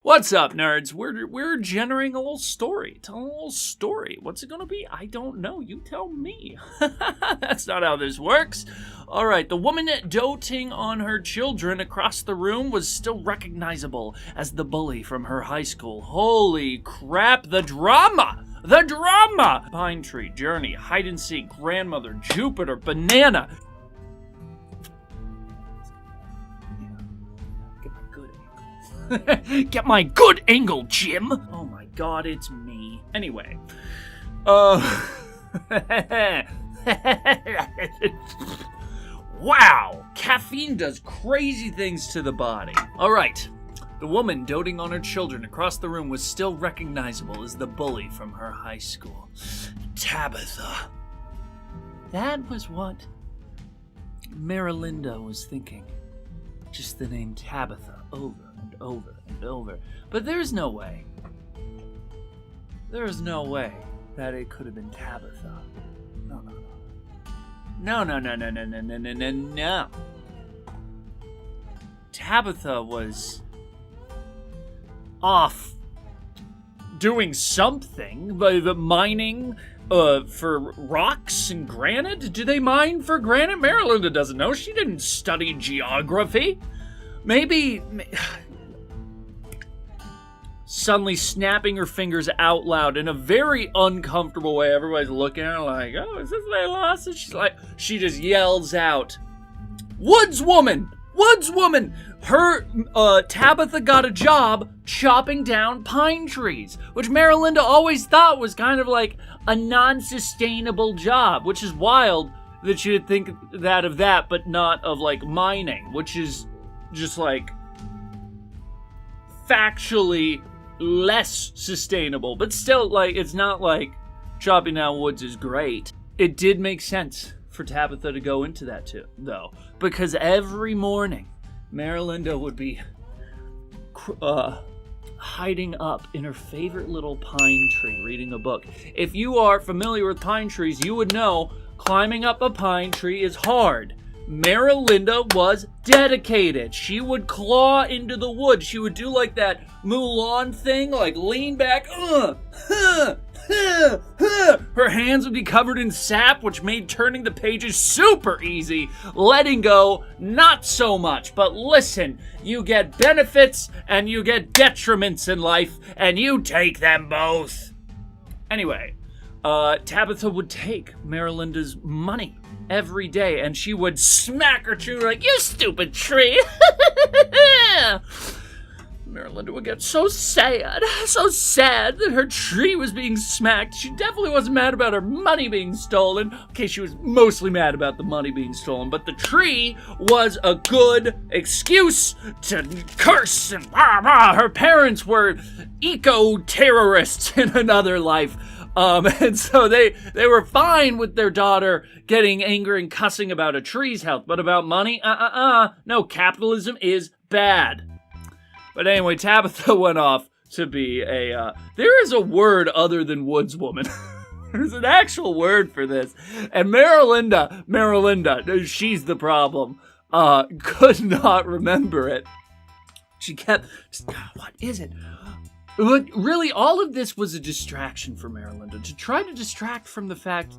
What's up, nerds? We're generating a little story. Telling a little story. What's it gonna be? I don't know. You tell me. That's not how this works. All right, the woman doting on her children across the room was still recognizable as the bully from her high school. Holy crap, the drama! The drama! Pine tree, journey, hide and seek, grandmother, Jupiter, banana. Get my good angle, Jim! Oh my god, it's me. Anyway. Wow! Caffeine does crazy things to the body. Alright. The woman doting on her children across the room was still recognizable as the bully from her high school. Tabitha. That was what Marilinda was thinking. Just the name Tabitha over and over and over. But there's no way. There's no way that it could have been Tabitha. No. Tabitha was off doing something, by the mining for rocks and granite. Do they mine for granite? Marilinda doesn't know. She didn't study geography. Maybe suddenly snapping her fingers out loud in a very uncomfortable way. Everybody's looking at her like, oh, is this Leila Lawson? She just yells out, Woodswoman! Woodswoman! Her, Tabitha got a job chopping down pine trees, which Marilinda always thought was kind of like a non-sustainable job, which is wild that she would think that of that, but not of, like, mining, which is just, like, factually less sustainable. But still, like, it's not like chopping down woods is great. It did make sense for Tabitha to go into that too, though, because every morning Marilinda would be hiding up in her favorite little pine tree reading a book. If you are familiar with pine trees, you would know climbing up a pine tree is hard. Marilinda was dedicated. She would claw into the wood. She would do like that Mulan thing, like lean back. Her hands would be covered in sap, which made turning the pages super easy. Letting go, not so much. But listen, you get benefits and you get detriments in life, and you take them both. Anyway, Tabitha would take Marilinda's money every day, and she would smack her tree like, you stupid tree. Marilinda would get so sad that her tree was being smacked. She definitely wasn't mad about her money being stolen. Okay, she was mostly mad about the money being stolen, but the tree was a good excuse to curse and her parents were eco-terrorists in another life. And so they were fine with their daughter getting angry and cussing about a tree's health, but about money, no, capitalism is bad. But anyway, Tabitha went off to be there is a word other than woodswoman. There's an actual word for this. And Marilinda, she's the problem, could not remember it. She kept, what is it? But really, all of this was a distraction for Marilinda, to try to distract from the fact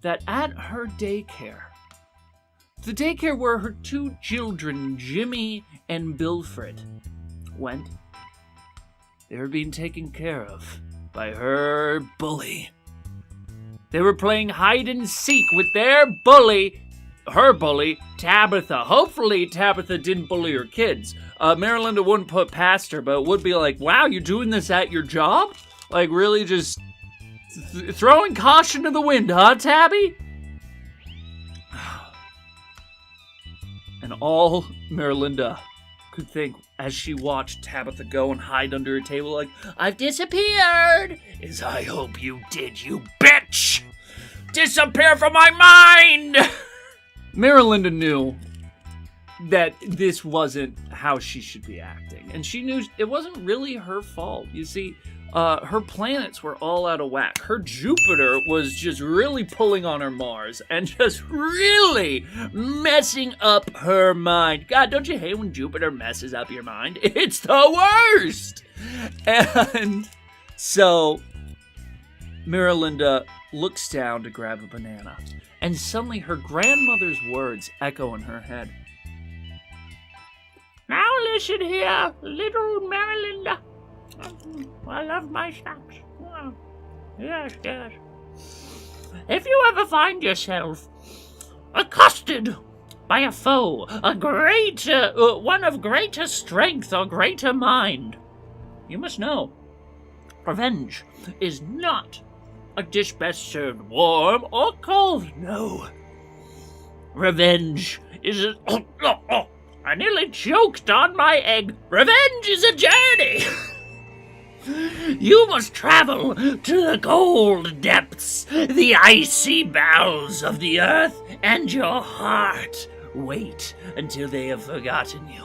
that at her daycare, the daycare where her two children, Jimmy and Bilfred, went, they were being taken care of by her bully. They were playing hide and seek with their bully, her bully, Tabitha. Hopefully Tabitha didn't bully her kids. Marilinda wouldn't put past her, but would be like, wow, you're doing this at your job? Like, really just throwing caution to the wind, huh, Tabby? And all Marilinda could think as she watched Tabitha go and hide under a table like, I've disappeared, is I hope you did, you bitch! Disappear from my mind! Marilinda knew that this wasn't how she should be acting, and she knew it wasn't really her fault. You see, her planets were all out of whack. Her Jupiter was just really pulling on her Mars and just really messing up her mind. God, don't you hate when Jupiter messes up your mind? It's the worst! And so Miralinda looks down to grab a banana, and suddenly her grandmother's words echo in her head. Now listen here, little Miralinda. I love my snacks. Yes, yes. If you ever find yourself accosted by a foe, one of greater strength or greater mind, you must know, revenge is not a dish best served warm or cold. No. Revenge is a... I nearly choked on my egg. Revenge is a journey. You must travel to the cold depths, the icy bowels of the earth, and your heart. Wait until they have forgotten you.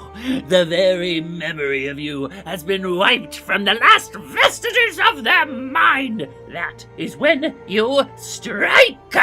The very memory of you has been wiped from the last vestiges of their mind. That is when you strike.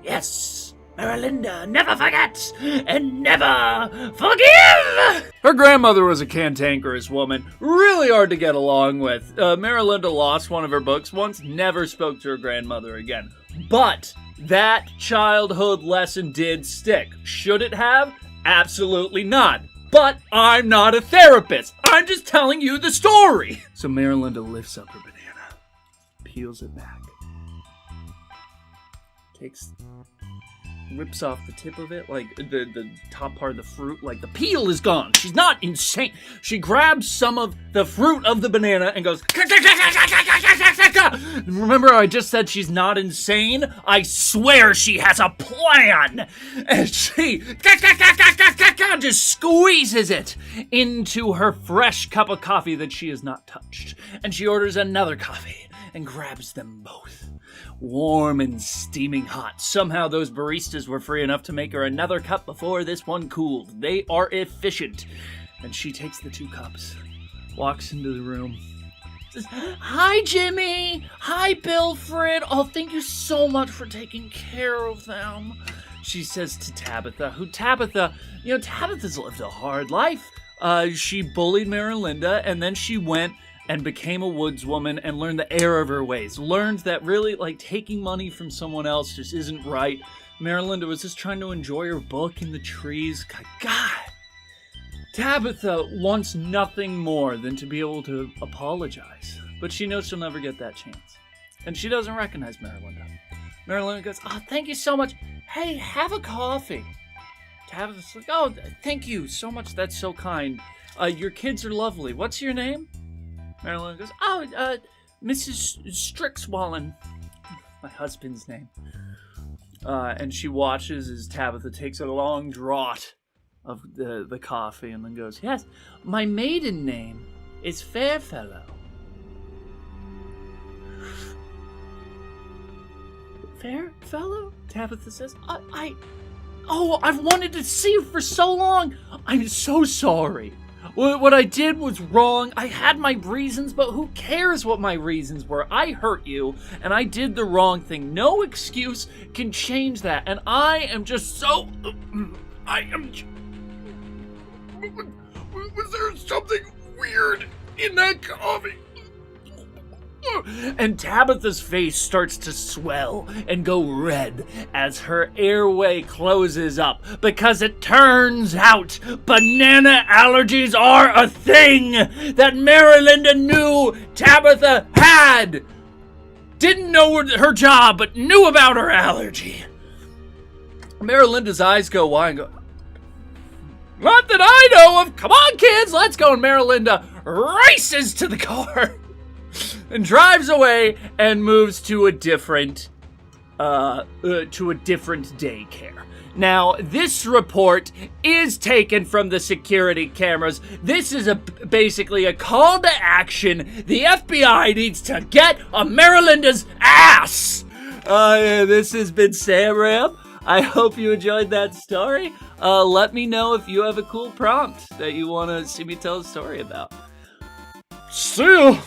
Yes. Miralinda, never forget and never forgive! Her grandmother was a cantankerous woman, really hard to get along with. Miralinda lost one of her books once, never spoke to her grandmother again. But that childhood lesson did stick. Should it have? Absolutely not. But I'm not a therapist. I'm just telling you the story. So Miralinda lifts up her banana, peels it back, rips off the tip of it, like the top part of the fruit, like the peel is gone. She's not insane. She grabs some of the fruit of the banana and goes, remember I just said she's not insane? I swear she has a plan. And she just squeezes it into her fresh cup of coffee that she has not touched. And she orders another coffee and grabs them both. Warm and steaming hot. Somehow those baristas were free enough to make her another cup before this one cooled. They are efficient. And she takes the 2 cups, walks into the room, says, "Hi, Jimmy. Hi, Bilfred. Oh, thank you so much for taking care of them." She says to Tabitha, Tabitha's lived a hard life. She bullied Miralinda, and then she went and became a woodswoman and learned the error of her ways. Learned that really, taking money from someone else just isn't right. Miralinda was just trying to enjoy her book in the trees. God. Tabitha wants nothing more than to be able to apologize. But she knows she'll never get that chance. And she doesn't recognize Miralinda. Miralinda goes, "Oh, thank you so much. Hey, have a coffee." Tabitha's like, "Oh, thank you so much. That's so kind. Your kids are lovely. What's your name?" Miralinda goes, "Oh, Mrs. Strixwallen." My husband's name. And she watches as Tabitha takes a long draught of the coffee and then goes, "Yes, my maiden name is Fairfellow." "Fairfellow?" Tabitha says, I've wanted to see you for so long. I'm so sorry. What I did was wrong. I had my reasons, but who cares what my reasons were? I hurt you, and I did the wrong thing. No excuse can change that, and I am just so... Was there something weird in that coffee? And Tabitha's face starts to swell and go red as her airway closes up, because it turns out banana allergies are a thing that Miralinda knew Tabitha had. Didn't know her job, but knew about her allergy. Miralinda's eyes go wide and go, "Not that I know of. Come on, kids, let's go." And Miralinda races to the car and drives away and moves to a different daycare. Now, this report is taken from the security cameras. This is basically a call to action. The FBI needs to get a Miralinda's ass. This has been Sam Ram. I hope you enjoyed that story. Let me know if you have a cool prompt that you want to see me tell a story about. See ya!